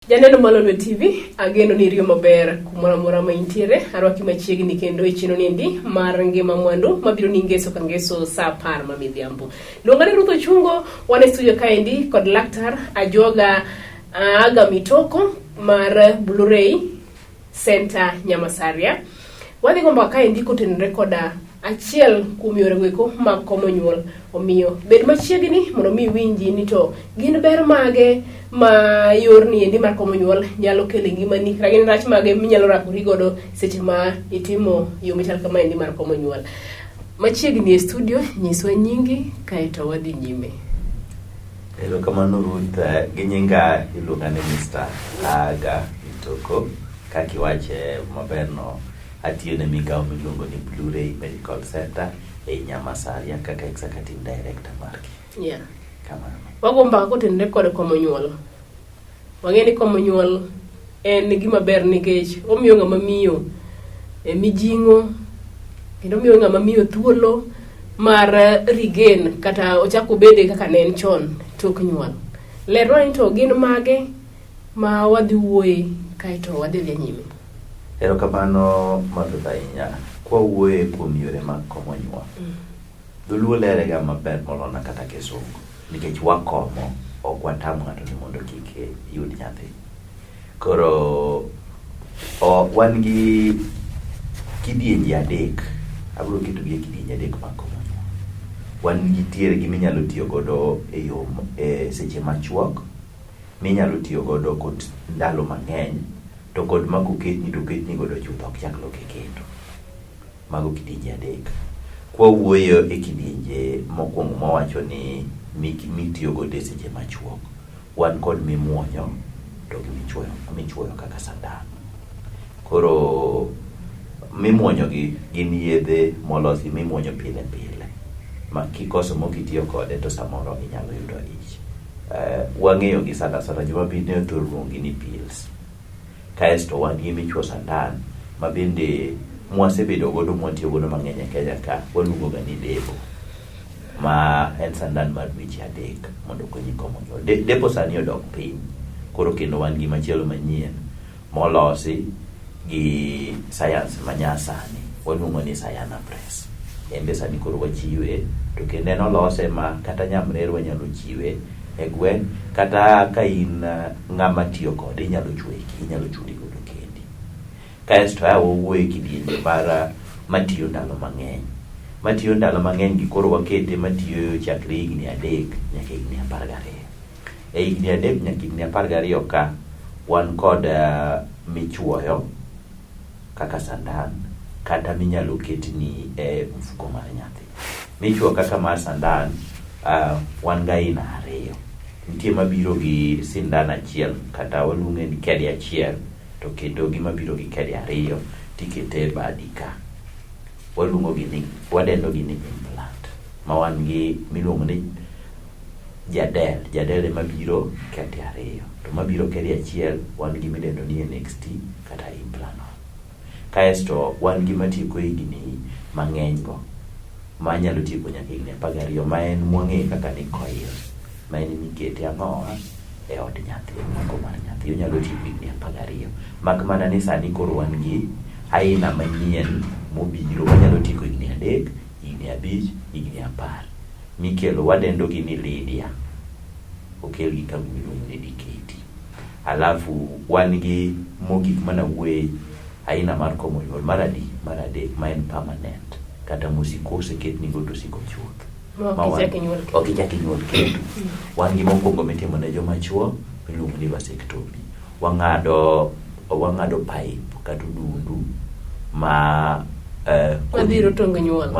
Janeno Malolwe TV, ageno ni rio maber kumora mora ma intiere, arwaki machiegni kendo e chino niendi mar ngima mwandu mabiro ni ngeso ka ngeso saa 10 ma midhiambo. Luongani Ruth Ochungo, wane studio kaendi kod laktar Ajoga Aga Mitoko mar Blu-ray Center Nyamasaria. Wadhi gomba kaendi kotenre koda achiel kuom yore weko mag komo nyuol. Omiyo bed machiegni mondo mi winji ni to gin ber mage ma yorni endi mar komo nyuol nyalo kelo ngimani, ragin rach mage minyalo rakori godo seche ma itimo yo michal kama endi mar komo nyuol. Machiegni e studio, nyiswa nyingi kaeto wadhi nyime. Hello, kamano Ruth, ginyinga iluonga ni Mr. Aga Mitoko, kaki wache maberno atiyo ne migao miluongo ni Blu-ray Medical Center e Nyamasaria kaka executive director marki. Yeah. Kamano. Wagomba kotenre kod komo nyuol. Wangeni komo nyuol en gima ber nikech omiyo ng'ama miyo mijingo, kendo omiyo ng'ama miyo thuolo mar regain kata ochako bede kaka ne en chon tok nyuol. Lerwa ni to gin mage ma wadhi wuoye kaeto wadhi dhi nyime. Erokamano mathoth ahinya. Kwa wuoye kuom yore mag komo nyuol. Dholuo lerega maber molona kata kisungu, nikech wakomo ok watam ng'ato ni mondo kik yud nyathi. Koro wan gi kidienje adek, abiro keto gi kidienje adek mag komo nyuol. Wan gi tiere gi minyalo tiyo godo e seche machuok, minyalo tiyo godo kod ndalo mang'eny, to kod mago ketni to ketni godo chuth ok chak loke kendo. Mago kidienje adek. Kwa wuoyo e kidienje mokwongo mawacho ni mitiyo godo e seche machuok, wan kod mimuonyo to gi michuoyo kaka sandan. Koro mimuonyo gi gin yedhe molosi mimuonyo pile pile, ma kikoso mokitiyo kode to samoro inyalo yudo ich. Wang'eyo gi sana joma bende othor luongi ni pills. Kaesto wan gi michuo sandan ma bende mwasebedo godo mwatiyo godo mang'eny e Kenya ka, waluongo ga ni depo, ma en sandan mar dweche 3 mondo konyi komo nyuol. Depo sani odok piny, koro kendo wan gi machielo manyien molosi gi science manyasani, waluongo ni Sayana Press. Embe sani koro wachiwe, to kendo en olose ma kata nyamrero wanyalo chiwe e gwen, kata ka in ng'ama tiyo kode inyalo chweki, inyalo chudi godo kendi. Kaesto wuoye kidienje mar matiyo ndalo mang'eny. Matiyo ndalo mang'eny gi koro wakete matiyo chakre higni 3 nyaka higni 12. E higni 3 nyaka higni 12 ka wan kod michuoyo kaka sandan, kata minyalo ketni e mfuko mar nyathi. Michuo kaka mar sandan, wan ga aina 2. Nitie mabiro gi sindan achiel, kata waluonge ni kedi achiel, to kendo gima biro gi kedi 2 tikete badi ka. Wadendo gi ni implant. Ma wan gi miluongo ni jadel mabiro kedi 2, to mabiro kedi achiel wan gi midendo ni NXT kata implant. Kaesto wan gi matieko higni mang'eny go, ma nyalo tieko nyaka higni 12, ma en mwang'e kaka ni coil, ma en mikete ang'owa e od nyathi, mako mar nyathi, onyalo tieko higni 12. Mak mana ni sani koro wan gi aina manyien mobiro, wanyalo tieko higni 3, higni 5, higni 10. Mikelo wadendo gi ni Lydia, okel gi kama miluongo ni DKT. Alafu wan gi mogik mana wuoye aina mar komo nyuol mar adek ma en permanent, kata mosikose ketni godo siko chuth. Ok ichak inyuol kendo. Wan gi mokwongo mitimo ne joma chuo miluongo ni vasectomy. Wang'ado pipe kata odundu ma madhiro tong nyuol.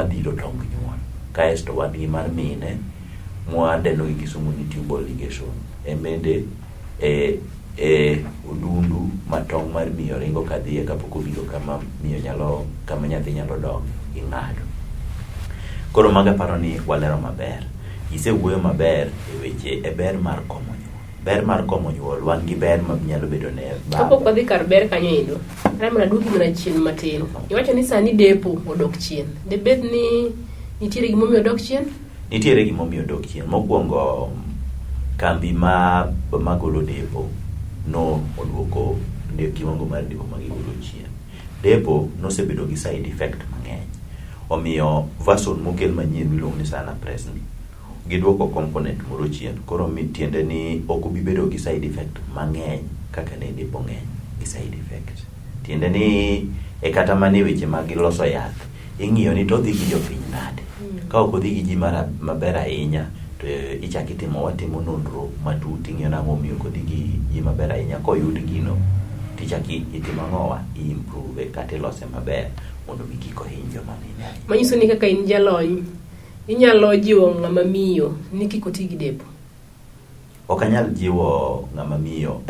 Kaesto wan gi mar mine mwadendo gi kisungu ni tubal ligation. Bende odundu ma tong' mar miyo ringo kadhiye kapok obiro kama nyathi nyalo dong ing'ado. Koro maga paro ni walero maber. Isewuoyo maber e weche ber mar komo nyuol. Ber mar komo nyuol, wan gi ber ma nyalo bedo ne kapok wadhi kar ber kanyo endo. Mana duogi mana chien matin. Iwacho ni sani depo odok chien. Debed ni nitiere gimomiyo odok chien? Nitiere gimomiyo odok chien. Mokwongo kambi magolo depo no oduoko kiwango mar depo magigolo chien. Depo nosebedo gi side effect mang'eny, omiyo version mokel manyien miluongo ni Sanapress ni giduoko component moro chien, koro tiende ni ok obi bedo gi side effect mang'eny kaka ne depo ng'eny gi side effect. Tiende ni kata mane weche mag loso yath ing'iyo ni to dhi gi jopiny nade. Ka ok odhi gi ji maber ahinya to ichak watimo nonro matut ing'iyo nang'o omiyo ok odhi gi ji maber ahinya. Koyud gino tichak itimo ang'owa improve kata ilose maber mondo mi kik ohiny joma mine. Manyiso ni kaka in jalony inyalo jiwo ng'ama miyo ni kik oti gi depo. Ok anyal jiwo ng'ama miyo.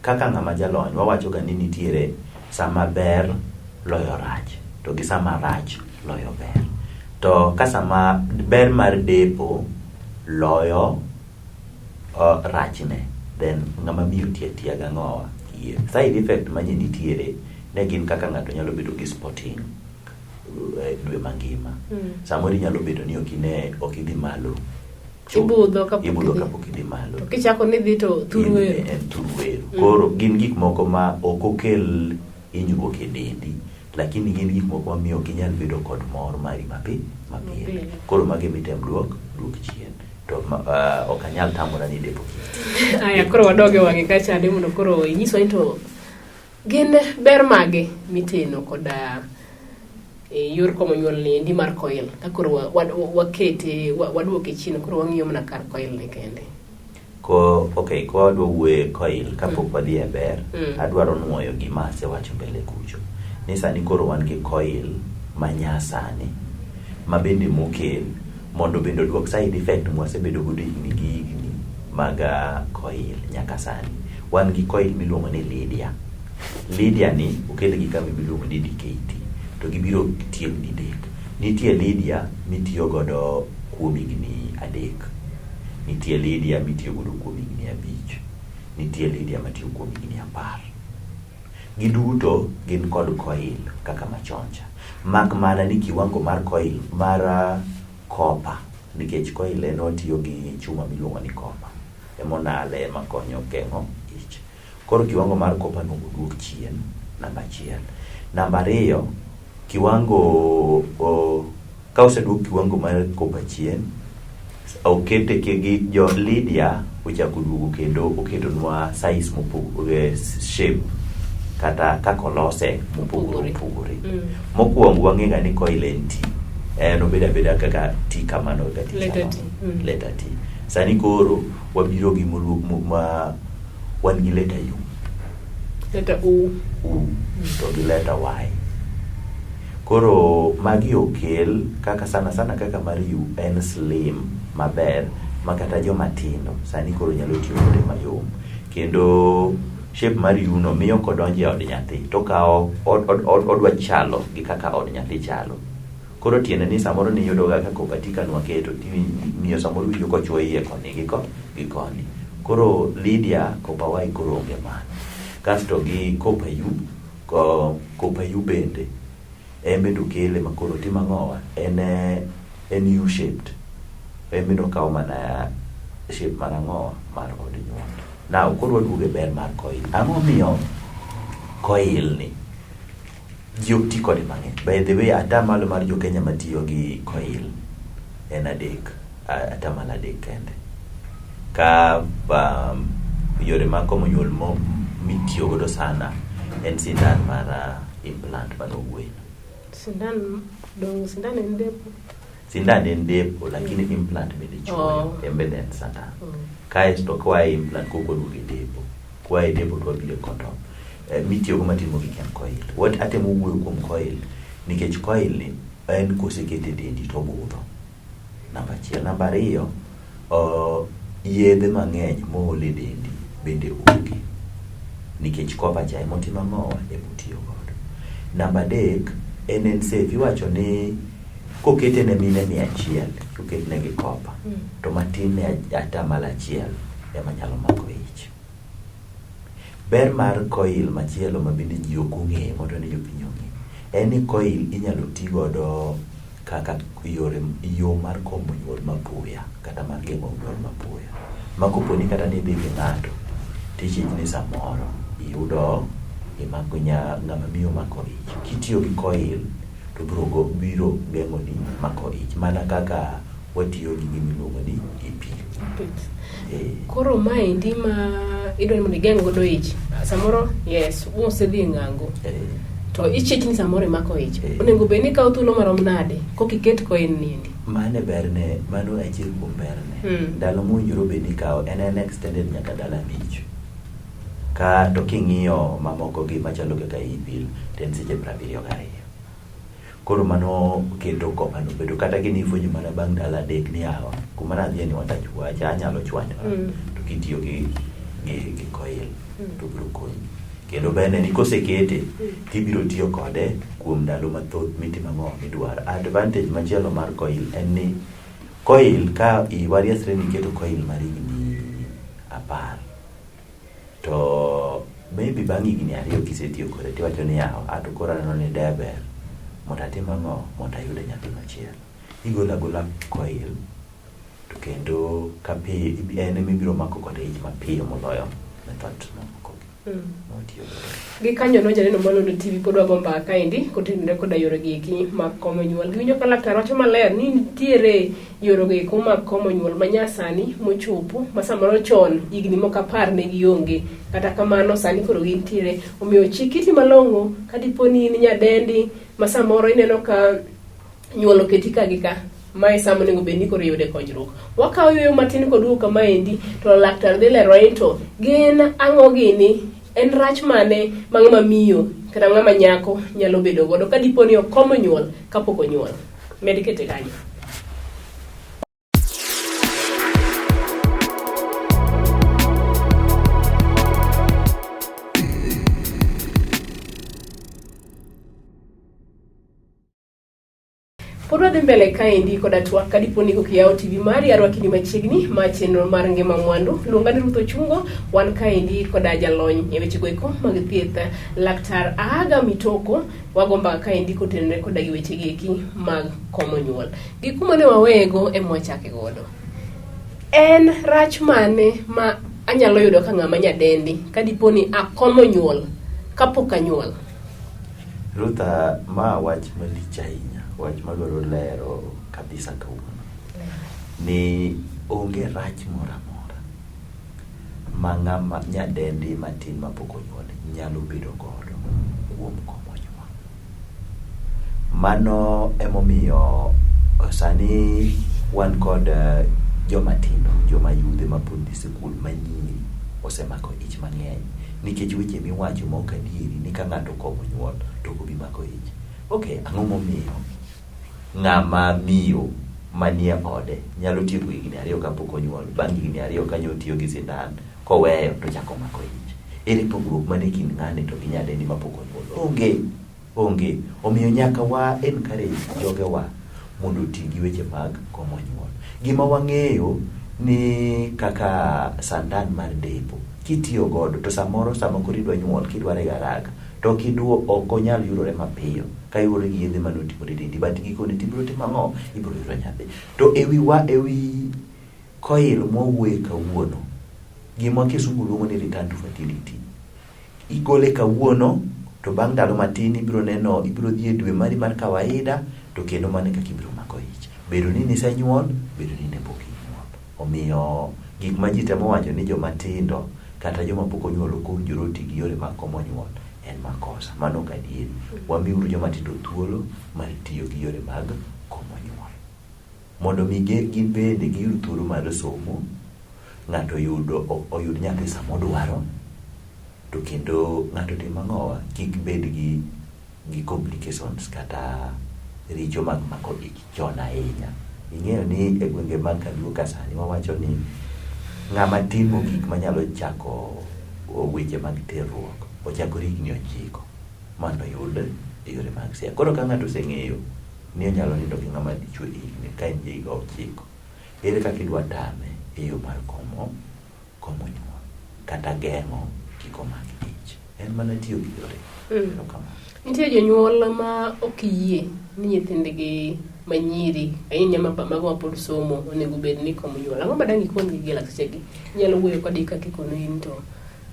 Kaka ng'ama jalony wawacho ga ni nitiere sama ber loyo rach to gi sama rach loyo ber. To ka sama ber mar depo loyo rachne, then ng'ama miyo tiya ga ng'owa. Side effect manye nitiere ne gin kaka ng'ato nyalo bedo gi spotting dwe mangima. Samoro nyalo bedo ni ok idhi malo, ibudho kapok idhi malo, to kichako ni dhi to turwero. Koro gin gik moko ma ok okel hinyruok e dendi, lakini gin gik moko ma miyo ok inyal bedo kod mor mari mapile. Koro mage mitem duok chien. To ok anyal tamora ni depo. Aya, koro wadoge wang'e kacha ade mondo koro inyiswa ni to gin ber mage miteno koda yor komo nyuol ni endi mar coil. Ka koro wakete waduoke chien, koro wang'iyo mana kar coil ne kende. Ko wadwa wuoye coil kapok wadhi e ber, adwaro nuoyo gima asewacho mbele kucho. Ni sani koro wan gi coil manyasani ma bende mokel mondo bende oduok side effect mwasebedo godo higni mag coil nyaka sani. Wan gi coil miluongo ni Lydia ni okel gi kambi miluongo ni DKT, to gibiro tiyo didek. Nitie Lydia mitiyo godo kuom higni 3, nitie Lydia mitiyo godo kuom higni 5, nitie Lydia matiyo kuom higni 10. Giduto gin kod coil kaka machoncha, mak mana ni kiwango mar coil mar copper, nikech coil eno tiyo gi chuma miluongo ni copper emonale makonyo geng'o ich. Koro kiwango mar copper no oduok chien, namba 1. Namba 2, kiwango ka oseduok kiwango mar copper chien, okete gi jo Lydia ochako duogo kendo oketonwa size mopogore, shape kata kakolose mopogore. Mokuongo wang'ega ni coil en T. Obeda kaka T kamano ga T. Letter T. Sani koro wabiro gi wan gi letter U. Letter U. To gi letter Y. Koro magi okel kaka sana kaka mar U en slim maber makata joma tindo sani koro nyalo tiyo kode mayom. Kendo shape mar U no miyo kodonje od nyathi to kao odwa chalo gi kaka od nyathi chalo. Koro tiende ni samoro ni yudo ga kaka opatika nwaketo miyo samoro winjo kochwoye koni gi koni. Koro Lydia kopa Y koro onge man. Kasto gi kopa U bende embe do kele makoro tima ng'owa en U shaped. Embe do kao mana shape mar ng'owa mar od nyuol. Now koro waduoge ber mar coil. Ang'o miyo coil ni ji ok ti kode mang'eny? By the way, atamalo mar jo Kenya matiyo gi coil en 3, atamalo 3 kende. Ka yore mag komo nyuol mitiyo godo sana en sindan mar implant manowuoyi. Sindan en depo? Sindan en depo, lakini implant bende chuoyo, embele en sindan. Kaesto kwa implant koko duoge depo. Kwa depo to wabile condom. Mitiyo go matimo gi ken coil. What atemo wuoyo kuom coil nikech coil ni en kosekete dendi to budho. Namba 1. Namba 2, yedhe mang'eny moole dendi bende onge nikech copper cha emotimo ng'owa emutiyo godo. Namba 3, en safe. Iwacho ni kokete ne mine 100 okete ne gi copper to matin ne atamalo 1 ema nyalo mako ich. Ber mar coil machielo ma bende ji ok ong'eyo mondo ne jopiny ong'e en ni coil inyalo ti godo kaka yo mar komo nyuol mapoya kata mar geng'o nyuol mapoya. Ma koponi kata ni dhi gi ng'ato tichich ni samoro iyudo imako ng'ama miyo mako ich. Kitiyo gi coil to biro geng'o ni mako ich, mana kaka watiyo gi gimiluongo ni ipil. Koro maendi ma idwa ni mondo igeng' godo ich, samoro yes usedhi ng'ango to ichich ni samoro imako ich, onego bed ni ikawo thuolo marom nade kokiket coil niendi? Mane berne, mano achiel kuom berne. Ndalo mowinjore bed ni ikawo en extended nyaka dala 5. Ka to king'iyo mamoko gi machalo kaka ipil to en seche 72. Koro mano keto kopano bedo kata ginifuenyo mana bang' dala 3 ni hawa kuma nadhie ni watachwacha anyalo chwanyora to kitiyo gi coil to biro konyi. Kendo bende ni kosekete tibiro tiyo kode kuom ndalo mathoth mitimo ang'o midwaro. Advantage machielo mar coil en ni coil ka iwariasre ni keto coil mar higni 10 to maybe bang' higni 2 kisetiyo kode tiwacho ni yawa ato koro aneno ni deber mondo atim ang'o mondo ayude nyathi machielo. Igolo agola coil to kendo kapi en emibiro mako kode ich mapiyo moloyo method mamoko gi kanyo no janeno malondo TV pod wago mbaka kaendi kotenore koda yore giki mag komo nyuol. Giwinjo ka laktar wacho maler ni nitiere yore giko mag komo nyuol manyasani mochopo ma samoro chon higni moko 10 ne gionge, kata kamano sani koro gintiere. Omiyo chikiti malong'o ka diponi ni nyadendi ma samoro ineno ka nyuol oketi ka gi ka, mae samo nego bed ni koro yude konyruok. Wakawo yweyo matin koduogo kamaendi to laktar dhi lero to gin ang'o gini, en rach mane ma ng'ama miyo kata ng'ama nyako nyalo bedo godo ka diponi okomo nyuol kapok onyuol. Med kete kanyo. Podwa dhi mbele kaendi koda twak ka diponi kokiyawo TV mari arwakini machiegni ma chenro mar ngima mwandu. Luonga ni Ruth Ochungo, wan kaendi koda jalony e weche goeko mag thieth laktar Aga Mitoko. Wago mbaka kaendi kotenore koda gi weche geki mag komo nyuol. Gikuma ne wawego e mwachake godo. En rach mane ma anyalo yudo ka ng'ama nyadendi ka diponi akomo nyuol kapok anyuol? Rutha, ma wach malich ahinya, wach madwaro lero kabisa kawuono. Ni onge rach mora ma ng'ama nyadendi matin mapok onyuol nyalo bedo godo kuom komo nyuol. Mano emomiyo sani wan kod joma tindo, joma yudhe mapod dhi sikul manyiri osemako ich mang'eny nikech weche miwacho ma ok adieri ni ka ng'ato komo nyuol to obi mako ich. Okay, ang'o momiyo ng'ama miyo manie ode nyalo tiyo gi higni 2 kapok onyuol, bang' higni 2 kanyo tiyo gi sindan koweyo to chako mako ich? Ere pogruok mane kind ng'ane to gi nyadendi mapok onyuol? Onge. Omiyo nyaka wa encourage jogewa mondo oti gi weche mag komo nyuol. Gima wang'eyo ni kaka sandan mar depo kitiyo godo to samoro sama koro idwa nyuol kidware garaga to kiduo ok onyal yudore mapiyo ka yudore gi yedhe manoting'o dendi, but gikone tibiro timo ang'o? Ibiro yudo nyathi. To ewi coil mowuoye kawuono, gima kisungu luongo ni return to fertility, igole kawuono to bang' ndalo matin ibiro dhi e dwe mari mar kawaida to kendo mane kaka ibiro mako ich. Bedo ni nisenyuol, bedo ni ne pok inyuol. Omiyo gik ma ji temo wacho ni joma tindo kata joma pok onyuol ok owinjore oti gi yore mag komo nyuol en makosa. Mano ok adieri. Wamiuru joma tindo thuolo mar tiyo gi yore mag komo nyuol mondo mi gin bende giyud thuolo mar somo, ng'ato oyud nyathi sama odwaro, to kendo ng'ato tim ang'owa kik bed gi complications kata richo mag mako ich chon ahinya. Ing'eyo ni e gwenge mag Kaluo ka sani wawacho ni ng'ama timo gik manyalo chako weche mag terruok ochakore higni 9 mondo yud yore mag siasa. Koro ka ng'ato oseng'eyo ni onyalo nindo gi ng'ama dichuo higni ka en higa 9, ere kaka idwa tame e yo mar komo nyuol kata geng'o kiko mag ich? En mana tiyo gi yore. Nitie jonyuol ma ok yie ni nyithindgi manyiri ahinya mago mapod somo onego bed ni komo nyuol. Ang'o ma dang' ikon gi lakchegi? Nyalo wuoyo kodi kaka ikono in to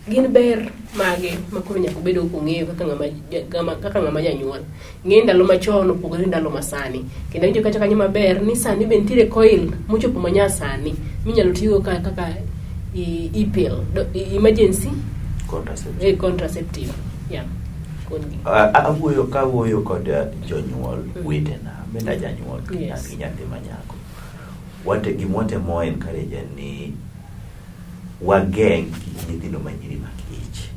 gin ber mage makoro nyaka bedo kong'eyo kaka ng'ama janyuol. Ng'e ndalo machon opogore ndalo masani, kendo winjo kata kanyo maber ni sani be nitiere coil mochopo manyasani minyalo tigo kaka ipil emergency contraceptive. Yeah. Awuoyo kod jonyuol wetena benda janyuol gi nyathi manyako. Gimwatemo encourage ni wageng' nyithindo manyiri makich.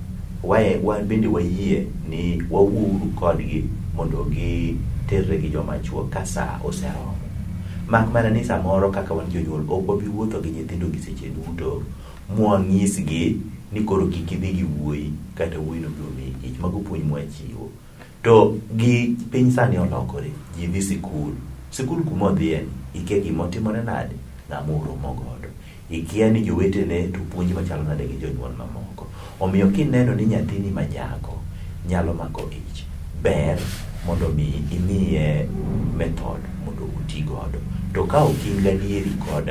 Wan bende wayie ni wawuoru kodgi mondo giterre gi joma chuo ka sa oseromo. Mak mana ni samoro kaka wan jonyuol ok wabi wuotho gi nyithindo gi seche duto mwanyisgi ni koro kik idhi gi wuoyi kata wuoyi no biro miyi ich. Mago puonj mwachiwo. To gi piny sani olokore, ji dhi sikul kumodhiye ike gimotimore nade ng'amoro mogodo. Ikia ni jowetene to puonj machalo nade gi jonyuol mamoko. Omiyo kineno ni nyathini manyako nyalo mako ich, ber mondo mi imiye method mondo uti godo. To ka ok in gadieri kod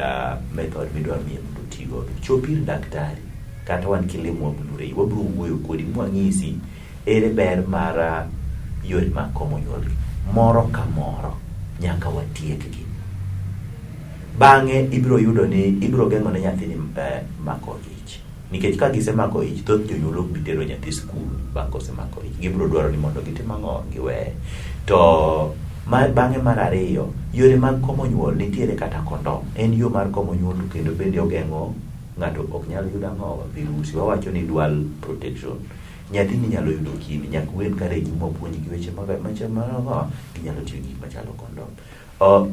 method midwa miye mondo uti godo, chopi ir daktari kata wan kilimo wabulure wabiro wuoyo kodi mwang'isi ere ber mar yore mag komo nyuol moro ka moro nyaka watiekgi. Bang'e ibiro yudo ni ibiro geng'o ne nyathini mako ich, nikech ka gisemako ich thoth jonyuol ok bi tero nyathi skul bang' kosemako ich. Gibiro dwaro ni mondo gitim ang'o, giweye. To bang'e mar ariyo, yore mag komo nyuol nitiere kata kondom. En yo mar komo nyuol kendo bende ogeng'o ng'ato ok nyal yudo ang'o virusi. Wawacho ni dual protection. Nyathini nyalo yudo kimi, nyaka wen kare ji mwapuonj gi weche machalo ginyalo tiyo gik machalo kondom.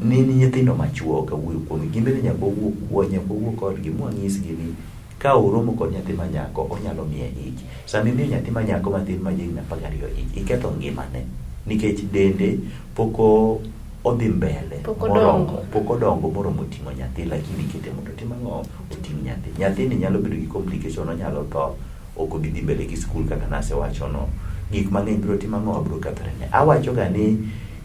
Ni nyithindo machuo ka wuoyo kuom gimbe nyaka wuo kodgi mwanyisgi ni ka oromo kod nyathi manyako onyalo miye ich. Sami miyo nyathi manyako mathin majigni 12 ich, iketho ngimane nikech dende poko odhi mbele, pok odongo moromo ting'o nyathi, lakini kete mondo tim ang'o oting' nyathi. Nyathini nyalo bedo gi complication, onyalo tho, ok obi dhi mbele gi skul kaka nasewacho no. Gik mang'eny biro tim ang'o biro kethore ne. Awacho ga ni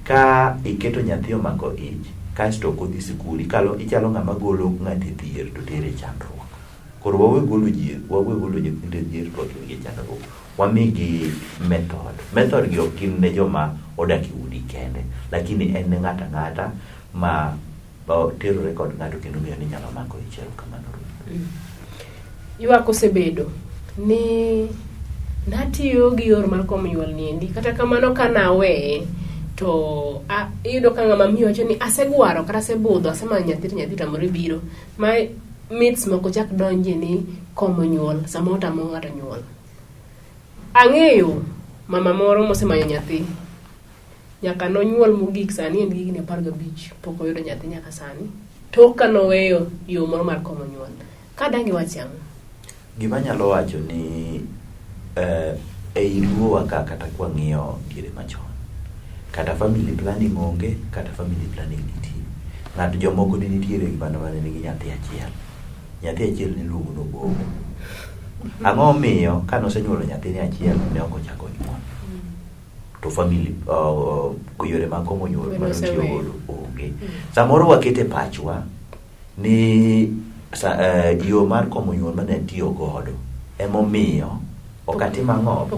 ka iketo nyathi omako ich kasto ok odhi skul, ichalo ng'ama golo ng'ati dhier to tere chandruok. Koro wawe golo nyithindo dhier to ok chandruok. Wamigi method gi ok gin ne joma odak e udi kende, lakini en ne ng'ata ma terore kod ng'ato kendo miyo ni nyalo mako ich. Kamano ywak osebedo ni natiyo gi yor mar komo nyuol niendi, kata kamano kanawe to iyudo ka ng'ama miyo wacho ni asegwaro kata asebudho asemanyo nyathi tamore biro ma myths moko chak donje ni komo nyuol sama otamo ng'ato nyuol. Ang'eyo mama moro mosemanyo nyathi nyaka nonyuol mogik sani en higni 15 pok oyudo nyathi nyaka sani, tok ka noweyo yo moro mar komo nyuol. Ka dangi wach ang'o? Gima nyalo wacho ni ei luowa kata kwa ng'iyo diere machon, kata family planning onge, kata family planning nitie. Ng'ato jomoko ne nitiere gi bana mane nigi nyathi achiel ni luongo no gogo. Ang'o miyo ka nosenyuolo nyathini achiel ne ok ochako nyuol? To family yore mag komo nyuol manotiyo onge. Samoro wakete pachwa ni yo mar komo nyuol mane tiyo godo emomiyo ok atim ang'o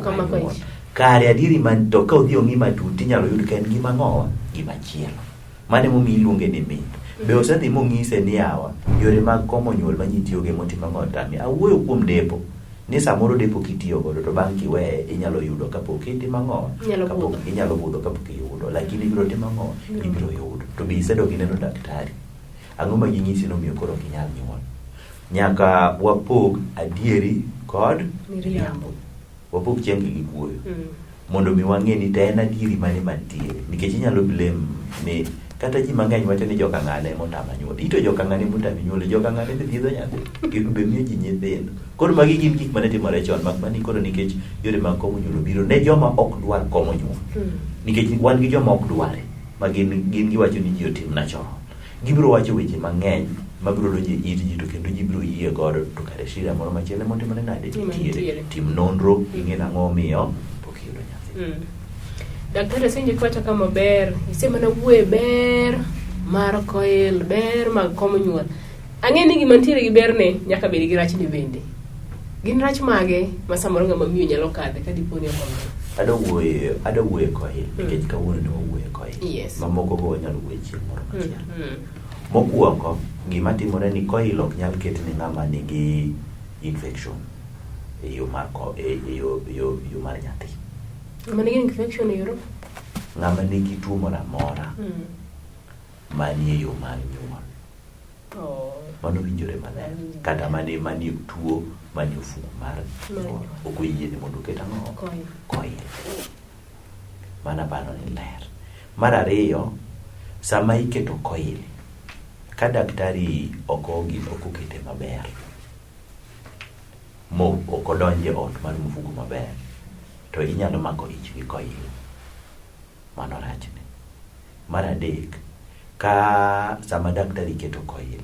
kare adieri man to ka odhi ong'i matut inyalo yud ka en gima ng'owa gimachielo mane momiyo iluonge ni mit. Be osedhi mong'ise ni yawa yore mag komo nyuol manyitiyoge motimo ang'o tami. Awuoyo kuom depo ni samoro depo kitiyo godo to bang' kiweye inyalo yudo kapok itimo ang'o, kapok inyalo budho kapok iyudo, lakini ibiro timo ang'o, ibiro yudo. To be isedok ineno daktari, ang'o ma ginyisi nomiyo koro ok inyal nyuol? Nyaka wapog adieri kod miriambo, wapog chieng' gi kuoyo mondo mi wang'e ni te en adieri mane mantiere. Nikech inyalo blame ni kata ji mang'eny wacho ni joka ng'ane motama nyuol. Ito joka ng'ane motama nyuol, joka ng'ane be thiedho nyathi, kendo be miyo ji nyithindo. Koro magi gin gik mane timore chon, mak mani koro nikech yore mag komo nyuol biro ne joma ok dwar komo nyuol. Nikech wan gi joma ok dware, ma gin giwacho ni ji otim na chon. Gibiro wacho weche mang'eny mabiro donjo e it ji to kendo ji biro yie godo, to kare shida moro machielo motimore nade nitiere. Tim nonro ing'e nang'o miyo pok iyudo nyathi. Daktari asenje kwata kama ber, isemana wuoye ber mar coil, ber mag komo nyuol. Ang'e ni gima nitiere gi berne nyaka bed gi rachne bende. Gin rach mage ma samoro ng'ama miyo nyalo kadhe ka dipo ni okombe. Ada wuoye Koil nikech kawuono ne wawuoye Koil. Yes. Mamoko go wanyalo wuoye chieng' moro machielo. Mokuongo gima timore ni Koil ok nyal ket ni ng'ama nigi infection e yo mar nyathi. Ng'ama nigi infection e yor? Ng'ama nigi tuo moro amora manie yo mar nyuol. Mano winjore maler. Kata manie tuo manie ofuko mar nyuol. Ok oyiene mondo oket ang'o? Koil. Mana pano ni ler. Mar ariyo, sama iketo Koil, ka daktari okokete maber, ok odonje ot mar mufuko maber, to inyalo mako ich gi Koil. Mano rachne. Mar adek, ka sama daktari keto Koil,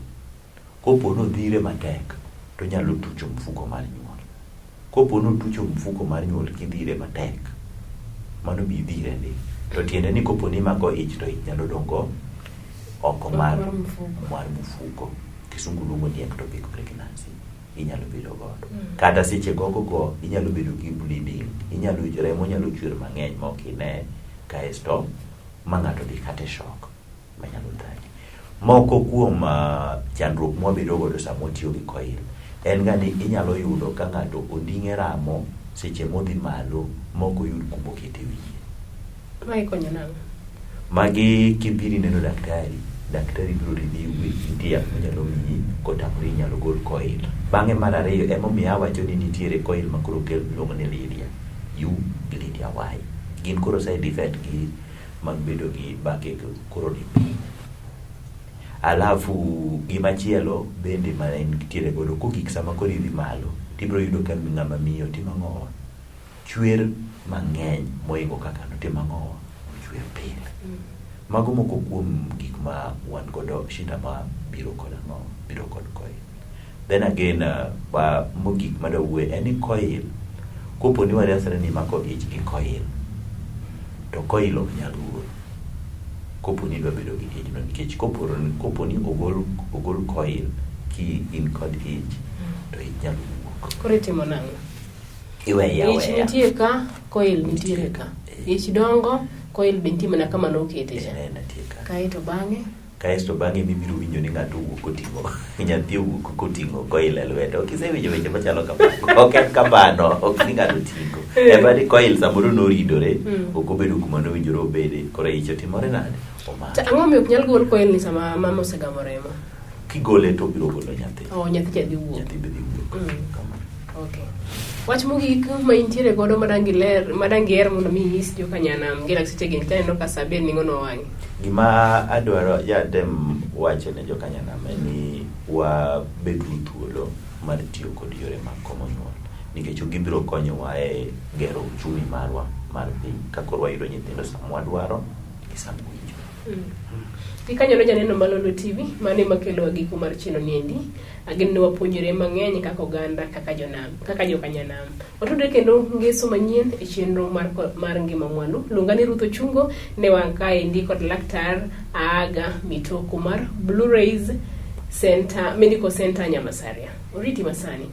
kopo nodhire matek, to nyalo tucho mfuko mar nyuol. Kopo notucho mfuko mar nyuol kidhire matek, mano bi dhire ni. To tiende ni kopo ni mako ich to ich nyalo dongo oko mar mfuko. Kisungu luongo ni ectopic pregnancy. Inyalo bedo godo. Kata seche gogo inyalo bedo gi bleeding. Remo nyalo chwer mang'eny ma ok ine. Kaesto ma ng'ato dhi kate shock manyalo dhagi. Moko kuom chandruok mwabedo godo sama otiyo gi Koil en ga ni inyalo yudo ka ng'ato onding'e ramo seche modhi malo moko yud kumokete wiye. Mai konyo nang'o? Magi kibiri neno daktari biro review nitie nyalo miyi kotamore nyalo gol Koil. Bang'e mar ariyo emomiyo awacho ni nitiere Koil ma koro kel luongo ni Lydia U gi Lydia Y. Gin koro side effect gi mag bedo gi bake koro ni piny. Alafu gimachielo bende ma nitiere godo kogik sama koro idhi malo tibiro yudo ka ng'ama miyo timang'o chwer mang'eny moingo kaka no timang'o chwer pile. Mago moko kuom gik ma wan godo shida ma biro kod Koil. Then again mogik madawuoye en ni Koil kopo ni wariasre ni mako ich gi Koil to Koil ok nyal wuoyo. Kopo ni bedo gi ich no nikech kopo ni ogol Koil ki in kod ich to ich nyalo wuok. Koro itimo nang'o? Iweya. Ich nitie ka, Koil nitiere ka. Ich dongo, Koil bentie mana kama nokete cha. Kaesto bang'e mibiro winjo ni ng'ato wuok koting'o nyathi wuok koting'o Koil e lwete. Ok isewinjo weche machalo kamano. Ok en kamano, ok ni ng'ato ting'o. Ema ni Koil samoro noridore, ok obedo kuma nowinjore obede. Koro ich otimore nade? Ang'o miyo ok nyal gol Koil ni sama mama osegamo remo? Kigole to biro golo nyathi. Nyathi cha dhi wuok. Nyathi be dhi wuok. Kamano. Okay. Wach mogik ma intiere godo madangi er mondo mi nyis jo Kanyanam gi seche gi taneno ka sabe ningo no wang'i. Gima adwaro dem wacho ne jo Kanyanam ni bedru thuolo mar tiyo kod yore mag komo nyuol nikech gibiro konyowa e gero uchumi marwa mar piny ka koro wayudo nyithindo sama wadwaro gi sama winjo. Ikanyono janeno Malolo TV mane makelo giko mar chino niendi agin ne wapuonjore mang'eny kaka oganda kaka jo Kanyanam. Watudre kendo ngeso manyien e chenro mar ngima mwandu. Luongani Ruth Ochungo ne wan kae ndi kod laktar Aga Mitoko mar Blue Rays Center Medical Center Nyamasaria. Oriti masani.